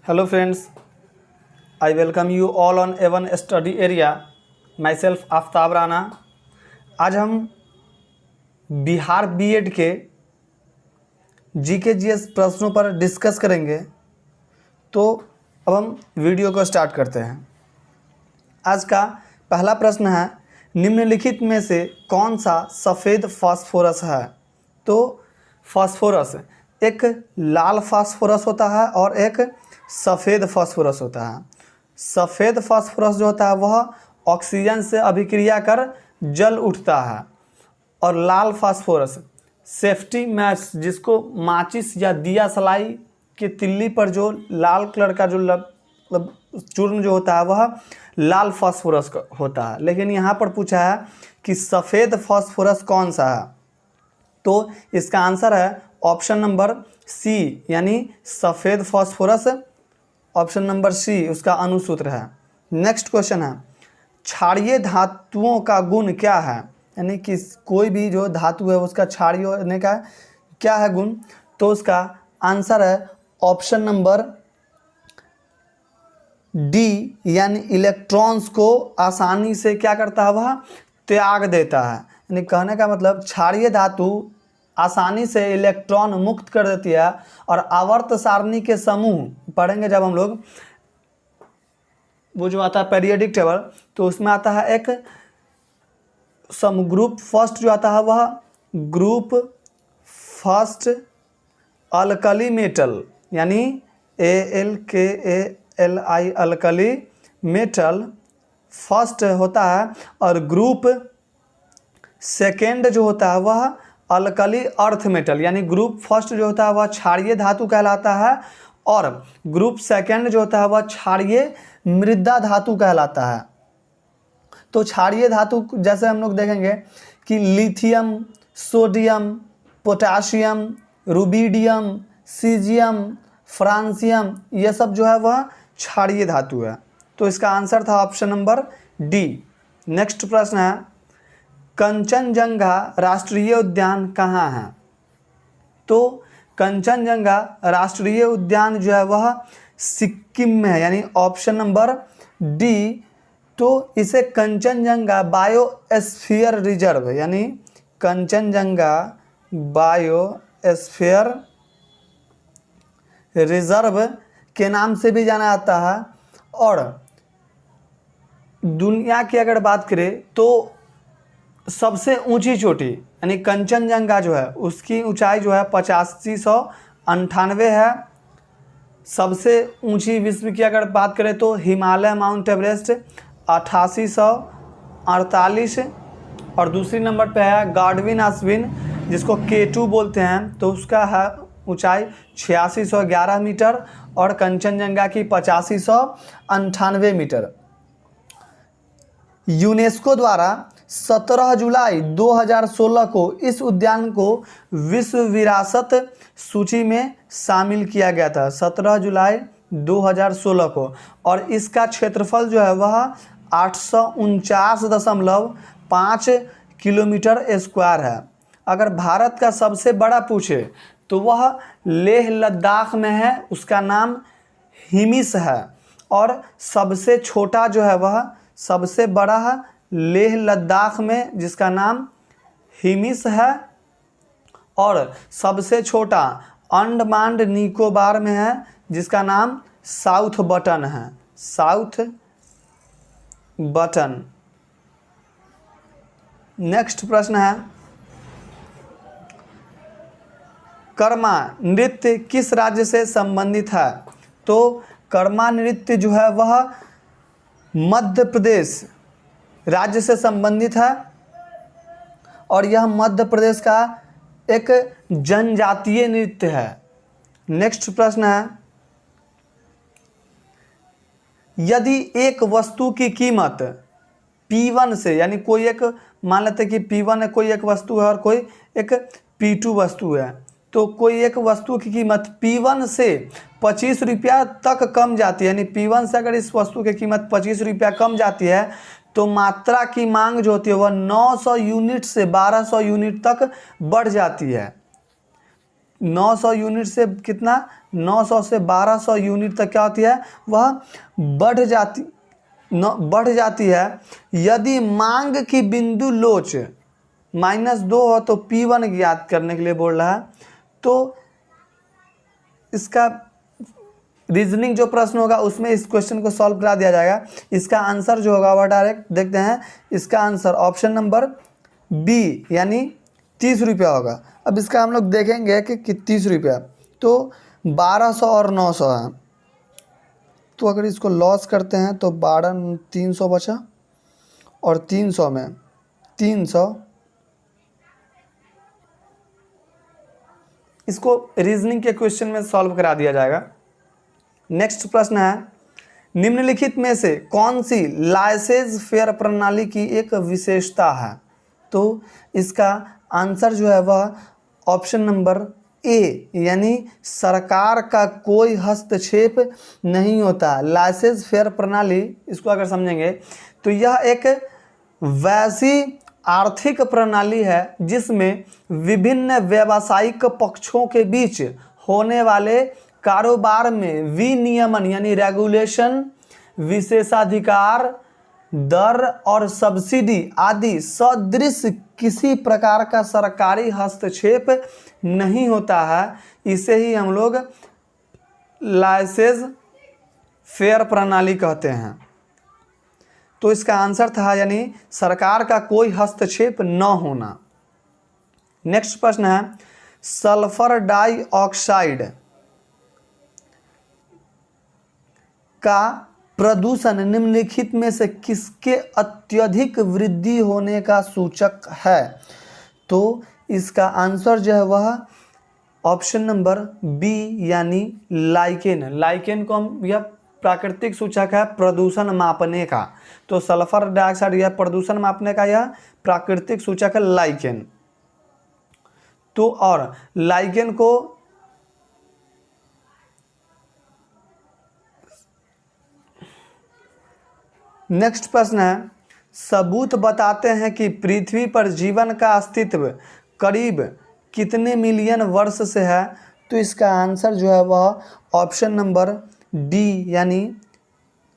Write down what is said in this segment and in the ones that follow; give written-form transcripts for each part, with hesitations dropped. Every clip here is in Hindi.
Hello friends, I welcome you all on A1 study area. Myself Aftab Rana. आज हम बिहार बीएड के जीके जीएस प्रश्नों पर डिस्कस करेंगे। तो अब हम वीडियो को स्टार्ट करते हैं। आज का पहला प्रश्न है, निम्नलिखित में से कौन सा सफ़ेद फास्फोरस है? तो फास्फोरस एक लाल फास्फोरस होता है और एक सफ़ेद फास्फोरस होता है। सफ़ेद फास्फोरस जो होता है वह ऑक्सीजन से अभिक्रिया कर जल उठता है और लाल फास्फोरस सेफ्टी मैच, जिसको माचिस या दिया सलाई के तिल्ली पर जो लाल कलर का जो मतलब चूर्ण जो होता है वह लाल फास्फोरस होता है। लेकिन यहाँ पर पूछा है कि सफ़ेद फास्फोरस कौन सा है, तो इसका आंसर है ऑप्शन नंबर सी, यानी सफ़ेद फास्फोरस ऑप्शन नंबर सी उसका अनुसूत्र है। नेक्स्ट क्वेश्चन है, क्षारीय धातुओं का गुण क्या है? यानी कि कोई भी जो धातु है उसका क्षारीय होने का क्या है गुण? तो उसका आंसर है ऑप्शन नंबर डी, यानी इलेक्ट्रॉन्स को आसानी से क्या करता है, वह त्याग देता है। यानी कहने का मतलब क्षारीय धातु आसानी से इलेक्ट्रॉन मुक्त कर देती है। और आवर्त सारणी के समूह पढ़ेंगे जब हम लोग, वो जो आता है पीरियोडिक टेबल, तो उसमें आता है एक ग्रुप फर्स्ट जो आता है वह ग्रुप फर्स्ट अल्कली मेटल, यानी ALKALI अल्कली मेटल फर्स्ट होता है। और ग्रुप सेकेंड जो होता है वह अल्कली अर्थ मेटल, यानी ग्रुप फर्स्ट जो होता है वह क्षारीय धातु कहलाता है और ग्रुप सेकेंड जो होता है वह क्षारीय मृदा धातु कहलाता है। तो क्षारीय धातु जैसे हम लोग देखेंगे कि lithium, sodium, potassium, rubidium, caesium, francium, ये सब जो है वह क्षारीय धातु है। तो इसका आंसर था ऑप्शन नंबर डी। नेक्स्ट प्रश्न है, कंचनजंगा राष्ट्रीय उद्यान कहाँ है? तो कंचनजंगा राष्ट्रीय उद्यान जो है वह सिक्किम में है, यानी ऑप्शन नंबर डी। तो इसे कंचनजंगा बायोस्फीयर रिजर्व, यानी कंचनजंगा बायोस्फीयर रिजर्व के नाम से भी जाना जाता है। और दुनिया की अगर बात करें तो सबसे ऊंची चोटी यानी कंचनजंगा जो है उसकी ऊंचाई जो है 8598 है। सबसे ऊंची विश्व की अगर बात करें तो हिमालय माउंट एवरेस्ट 8848। और दूसरी नंबर पे है गार्डविन आश्विन, जिसको K2 बोलते हैं, तो उसका है ऊंचाई 8611 मीटर और कंचनजंगा की 8598 मीटर। यूनेस्को द्वारा 17 जुलाई 2016 को इस उद्यान को विश्व विरासत सूची में शामिल किया गया था, 17 जुलाई 2016 को। और इसका क्षेत्रफल जो है वह 849.5 किलोमीटर स्क्वायर है। अगर भारत का सबसे बड़ा पूछे तो वह लेह लद्दाख में है, उसका नाम हिमिस है। और सबसे छोटा जो है वह सबसे बड़ा है लेह लद्दाख में, जिसका नाम हिमिस है। और सबसे छोटा अंडमान निकोबार में है, जिसका नाम साउथ बटन है, साउथ बटन। नेक्स्ट प्रश्न है, कर्मा नृत्य किस राज्य से संबंधित है? तो कर्मा नृत्य जो है वह मध्य प्रदेश राज्य से संबंधित है और यह मध्य प्रदेश का एक जनजातीय नृत्य है। नेक्स्ट प्रश्न है, यदि एक वस्तु की कीमत P1 से, यानी कोई एक मान लेते हैं कि P1 है कोई एक वस्तु है और कोई एक P2 वस्तु है, तो कोई एक वस्तु की कीमत P1 से 25 रुपया तक कम जाती है, यानी P1 से अगर इस वस्तु की कीमत 25 रुपया कम जाती है तो मात्रा की मांग जो होती है वह 900 यूनिट से 1200 यूनिट तक बढ़ जाती है। 900 यूनिट से कितना 900 से 1200 यूनिट तक क्या होती है, वह बढ़ जाती है। यदि मांग की बिंदु लोच -2 हो तो P1 ज्ञात करने के लिए बोल रहा है। तो इसका रीजनिंग जो प्रश्न होगा उसमें इस क्वेश्चन को सॉल्व करा दिया जाएगा। इसका आंसर जो होगा वह डायरेक्ट देखते हैं। इसका आंसर ऑप्शन नंबर बी यानी 30 रुपया होगा। अब इसका हम लोग देखेंगे कि 30 रुपया तो 1200 और 900 है, तो अगर इसको लॉस करते हैं तो 12 300 बचा और 300 में 300, इसको रीजनिंग के क्वेश्चन में सॉल्व करा दिया जाएगा। नेक्स्ट प्रश्न है, निम्नलिखित में से कौन सी लाइसेंस फेयर प्रणाली की एक विशेषता है। तो इसका आंसर जो है वह ऑप्शन नंबर ए यानी सरकार का कोई हस्तक्षेप नहीं होता। लाइसेंस फेयर प्रणाली, इसको अगर समझेंगे तो यह एक वैसी आर्थिक प्रणाली है जिसमें विभिन्न व्यावसायिक पक्षों के बीच होने वाले कारोबार में विनियमन यानी रेगुलेशन, विशेषाधिकार, दर और सब्सिडी आदि सदृश किसी प्रकार का सरकारी हस्तक्षेप नहीं होता है। इसे ही हम लोग लाइसेंस फेयर प्रणाली कहते हैं। तो इसका आंसर था यानी सरकार का कोई हस्तक्षेप न होना। नेक्स्ट प्रश्न है, सल्फर डाइऑक्साइड का प्रदूषण निम्नलिखित में से किसके अत्यधिक वृद्धि होने का सूचक है। तो इसका आंसर जो है वह ऑप्शन नंबर बी यानी लाइकेन। लाइकेन को हम, यह प्राकृतिक सूचक है प्रदूषण मापने का। तो सल्फर डाइऑक्साइड यह प्रदूषण मापने का यह प्राकृतिक सूचक है लाइकेन। तो और लाइकेन को नेक्स्ट प्रश्न है, सबूत बताते हैं कि पृथ्वी पर जीवन का अस्तित्व करीब कितने मिलियन वर्ष से है। तो इसका आंसर जो है वह ऑप्शन नंबर डी यानी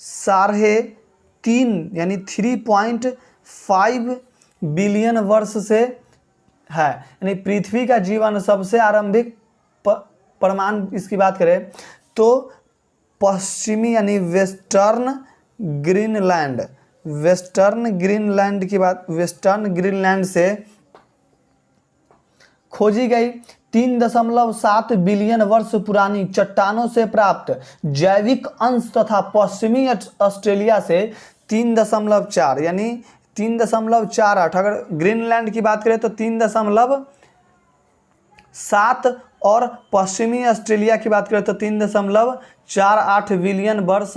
3.5 यानी 3.5 बिलियन वर्ष से है। यानी पृथ्वी का जीवन सबसे आरंभिक परमाणु इसकी बात करें तो पश्चिमी यानी वेस्टर्न ग्रीनलैंड से खोजी गई 3.7 बिलियन वर्ष पुरानी चट्टानों से प्राप्त जैविक अंश तथा पश्चिमी ऑस्ट्रेलिया से 3.4 यानी 3.48, अगर ग्रीनलैंड की बात करें तो 3.7 और पश्चिमी ऑस्ट्रेलिया की बात करें तो 3.48 बिलियन वर्ष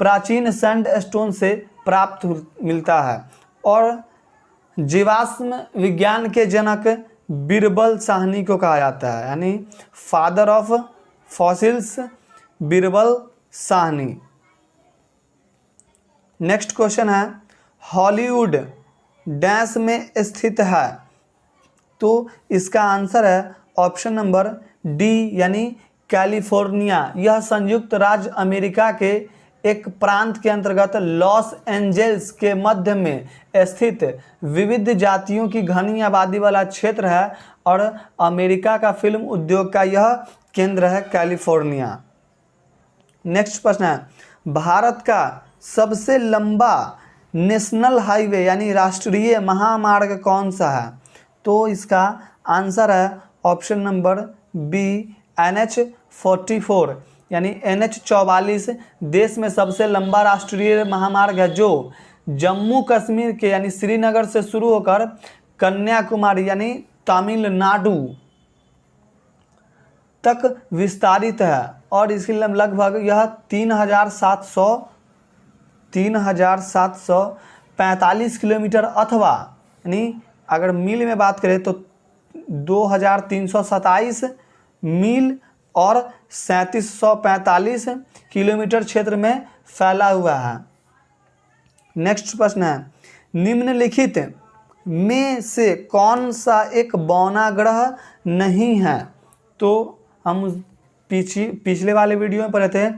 प्राचीन सैंडस्टोन से प्राप्त मिलता है। और जीवाश्म विज्ञान के जनक बीरबल साहनी को कहा जाता है, यानी father of fossils Birbal Sahni. Next question है, हॉलीवुड डैश में स्थित है। तो इसका आंसर है ऑप्शन नंबर डी यानी कैलिफोर्निया। यह संयुक्त राज्य अमेरिका के एक प्रांत के अंतर्गत लॉस एंजल्स के मध्य में स्थित विविध जातियों की घनी आबादी वाला क्षेत्र है और अमेरिका का फिल्म उद्योग का यह केंद्र है कैलिफोर्निया। नेक्स्ट प्रश्न है, भारत का सबसे लंबा नेशनल हाईवे यानी राष्ट्रीय महामार्ग कौन सा है। तो इसका आंसर है ऑप्शन नंबर बी NH44 यानी NH44 देश में सबसे लंबा राष्ट्रीय महामार्ग है जो जम्मू कश्मीर के यानी श्रीनगर से शुरू होकर कन्याकुमारी यानी तमिलनाडु तक विस्तारित है और इसके लगभग यह 3,745 किलोमीटर अथवा यानी अगर मील में बात करें तो 2,327 मील और 3,745 किलोमीटर क्षेत्र में फैला हुआ है। नेक्स्ट प्रश्न है, निम्नलिखित में से कौन सा एक बौना ग्रह नहीं है। तो हम पिछले वाले वीडियो में पढ़े थे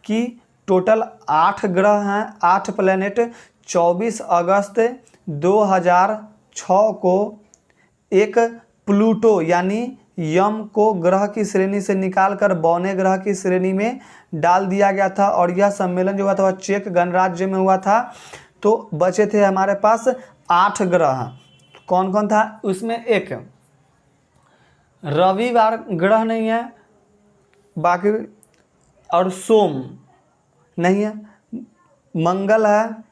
कि टोटल 8 ग्रह हैं, 8 प्लैनेट। 24 अगस्त 2006 को एक प्लूटो यानी यम को ग्रह की श्रेणी से निकालकर बौने ग्रह की श्रेणी में डाल दिया गया था, और यह सम्मेलन जो हुआ था वह चेक गणराज्य में हुआ था। तो बचे थे हमारे पास 8 ग्रह। कौन कौन था उसमें? एक रविवार ग्रह नहीं है, बाकी और सोम नहीं है, मंगल है,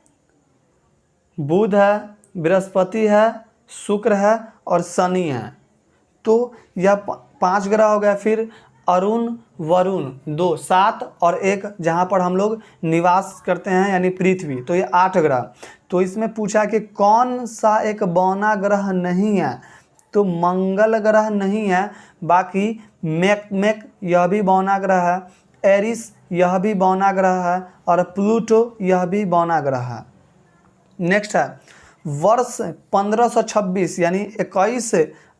बुध है, बृहस्पति है, शुक्र है और शनि है। तो यह 5 ग्रह हो गया। फिर अरुण, वरुण 2, 7 और 1 जहाँ पर हम लोग निवास करते हैं यानी पृथ्वी। तो ये 8 ग्रह। तो इसमें पूछा कि कौन सा एक बौना ग्रह नहीं है, तो मंगल ग्रह नहीं है, बाकी मैक यह भी बौना ग्रह है, एरिस यह भी बौना ग्रह है और प्लूटो यह भी बौना ग्रह है। नेक्स्ट है वर्ष 1526 यानी 21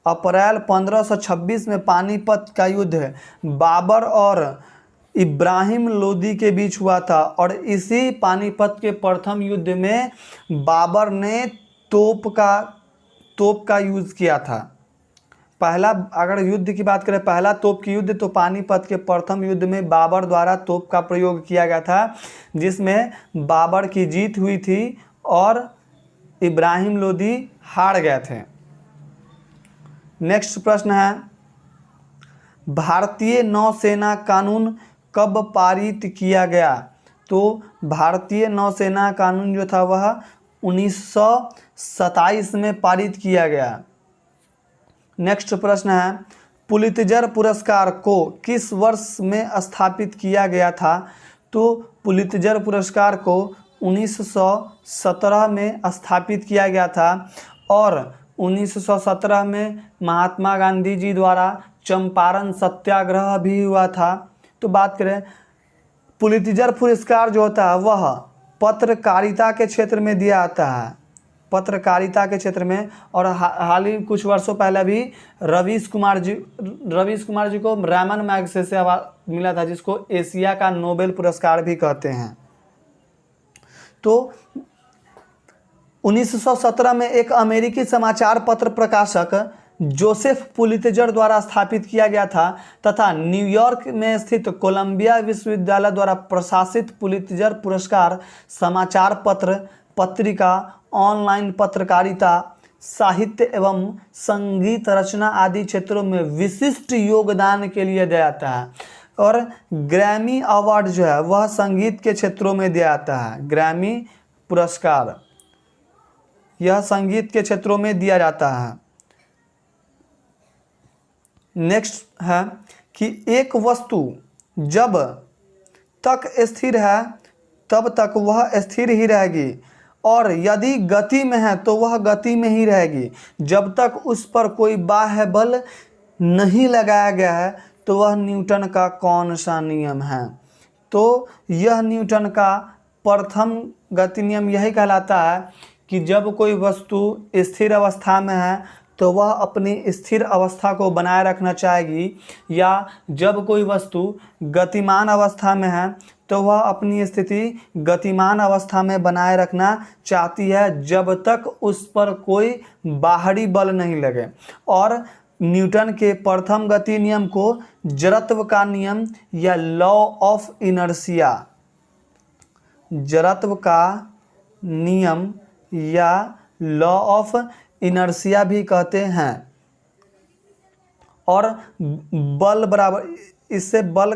अप्रैल 1526 में पानीपत का युद्ध है बाबर और इब्राहिम लोदी के बीच हुआ था, और इसी पानीपत के प्रथम युद्ध में बाबर ने तोप का यूज़ किया था। पहला, अगर युद्ध की बात करें पहला तोप की युद्ध, तो पानीपत के प्रथम युद्ध में बाबर द्वारा तोप का प्रयोग किया गया था, जिसमें बाबर की जीत हुई थी और इब्राहिम लोदी हार गए थे। नेक्स्ट प्रश्न है भारतीय नौसेना कानून कब पारित किया गया? तो भारतीय नौसेना कानून जो था वह 1927 में पारित किया गया। नेक्स्ट प्रश्न है पुलित्जर पुरस्कार को किस वर्ष में स्थापित किया गया था? तो पुलित्जर पुरस्कार को 1917 में स्थापित किया गया था, और 1917 में महात्मा गांधी जी द्वारा चंपारण सत्याग्रह भी हुआ था। तो बात करें पुलित्जर पुरस्कार जो होता है वह पत्रकारिता के क्षेत्र में दिया जाता है, पत्रकारिता के क्षेत्र में। और हाल ही कुछ वर्षों पहले भी रवीश कुमार जी को रैमन मैगसेसे से अवार्ड मिला था, जिसको एशिया का नोबेल पुरस्कार भी कहते हैं। तो 1917 में एक अमेरिकी समाचार पत्र प्रकाशक जोसेफ पुलित्जर द्वारा स्थापित किया गया था, तथा न्यूयॉर्क में स्थित कोलंबिया विश्वविद्यालय द्वारा प्रशासित पुलित्जर पुरस्कार समाचार पत्र, पत्रिका, ऑनलाइन पत्रकारिता, साहित्य एवं संगीत रचना आदि क्षेत्रों में विशिष्ट योगदान के लिए दिया जाता है। और ग्रैमी अवार्ड जो है वह संगीत के क्षेत्रों में दिया जाता है। ग्रैमी पुरस्कार यह संगीत के क्षेत्रों में दिया जाता है। नेक्स्ट है कि एक वस्तु जब तक स्थिर है तब तक वह स्थिर ही रहेगी, और यदि गति में है तो वह गति में ही रहेगी जब तक उस पर कोई बाह्य बल नहीं लगाया गया है। तो वह न्यूटन का कौन सा नियम है? तो यह न्यूटन का प्रथम गति नियम यही कहलाता है कि जब कोई वस्तु स्थिर अवस्था में है तो वह अपनी स्थिर अवस्था को बनाए रखना चाहेगी, या जब कोई वस्तु गतिमान अवस्था में है तो वह अपनी स्थिति गतिमान अवस्था में बनाए रखना चाहती है जब तक उस पर कोई बाहरी बल नहीं लगे। और न्यूटन के प्रथम गति नियम को जड़त्व का नियम या लॉ ऑफ इनर्शिया, जड़त्व का नियम या लॉ ऑफ इनर्शिया भी कहते हैं। और बल बराबर, इससे बल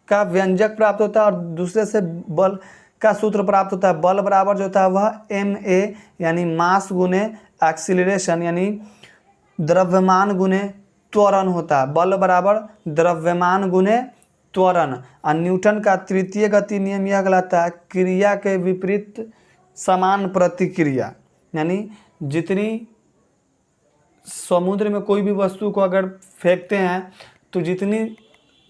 का व्यंजक प्राप्त होता है और दूसरे से बल का सूत्र प्राप्त होता है। बल बराबर जो होता है वह ma यानी मास गुने एक्सीलरेशन यानी द्रव्यमान गुने त्वरण होता है। बल बराबर द्रव्यमान गुने त्वरण। और न्यूटन का तृतीय गति नियम यह कहलाता है क्रिया के विपरीत समान प्रतिक्रिया, यानी जितनी समुद्र में कोई भी वस्तु को अगर फेंकते हैं तो जितनी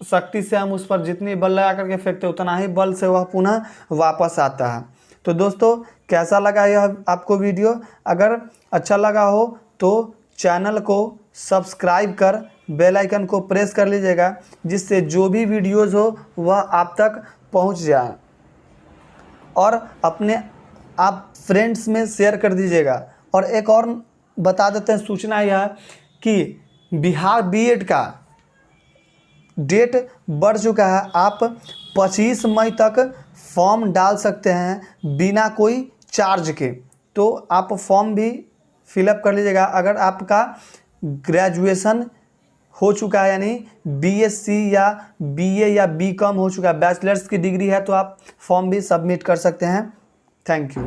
शक्ति से हम उस पर जितनी बल लगा करके फेंकते हैं उतना ही बल से वह पुनः वापस आता है। तो दोस्तों कैसा लगा यह आपको वीडियो? अगर अच्छा लगा हो तो चैनल को सब्सक्राइब कर बेल आइकन को प्रेस कर लीजिएगा, जिससे जो भी वीडियोस हो वह आप तक पहुंच जाए, और अपने आप फ्रेंड्स में शेयर कर दीजिएगा। और एक और बता देते हैं सूचना यह कि बिहार बीएड का डेट बढ़ चुका है। आप 25 मई तक फॉर्म डाल सकते हैं बिना कोई चार्ज के। तो आप फॉर्म भी फिलअप कर लीजिएगा। अगर आपका ग्रेजुएशन हो चुका है, यानी बीएससी या बीए या बीकॉम हो चुका है, बैचलर्स की डिग्री है, तो आप फॉर्म भी सबमिट कर सकते हैं। Thank you.